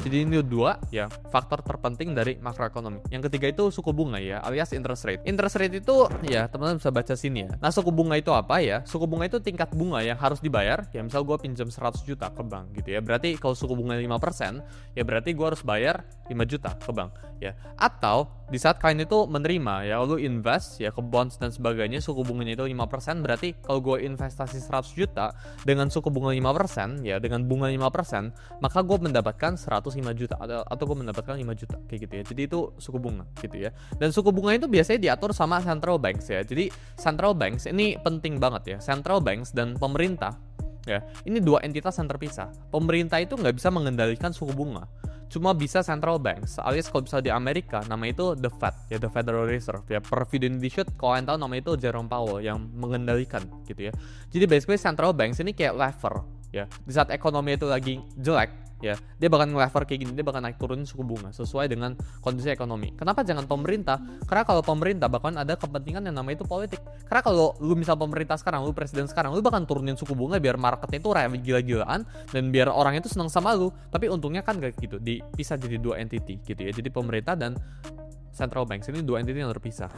Jadi ini dua ya faktor terpenting dari makroekonomi. Yang ketiga itu suku bunga ya, alias interest rate. Interest rate itu ya teman-teman bisa baca sini ya. Nah, suku bunga itu apa ya? Suku bunga itu tingkat bunga yang harus dibayar. Ya misal gue pinjam 100 juta ke bank gitu ya. Berarti kalau suku bunga 5%, ya berarti gue harus bayar 5 juta ke bank ya. Atau di saat kalian itu menerima ya, lu invest ya ke bonds dan sebagainya, suku bunganya itu 5%, berarti kalau gue investasi 100 juta dengan suku bunga 5% ya, dengan bunga 5%, maka gue mendapatkan 105 juta atau gue mendapatkan 5 juta kayak gitu ya. Jadi itu suku bunga gitu ya. Dan suku bunga itu biasanya diatur sama central banks ya. Jadi central banks ini penting banget ya. Central banks dan pemerintah ya, ini dua entitas yang terpisah. Pemerintah itu nggak bisa mengendalikan suku bunga, cuma bisa central banks, alias kalau bisa di Amerika nama itu the Fed ya, the Federal Reserve ya. Per video ini di shoot kalau kalian tahu nama itu Jerome Powell yang mengendalikan gitu ya. Jadi basically central banks ini kayak lever ya. Di saat ekonomi itu lagi jelek ya, dia bakal nge-lever kayak gini, dia bakal naik turunin suku bunga sesuai dengan kondisi ekonomi. Kenapa jangan pemerintah? Karena kalau pemerintah bakalan ada kepentingan yang namanya itu politik. Karena kalau lu misal pemerintah sekarang, lu presiden sekarang, lu bakal turunin suku bunga biar marketnya itu rame gila-gilaan dan biar orang itu senang sama lu. Tapi untungnya kan gak gitu, dipisah jadi dua entity gitu ya. Jadi pemerintah dan central banks ini dua entity yang terpisah.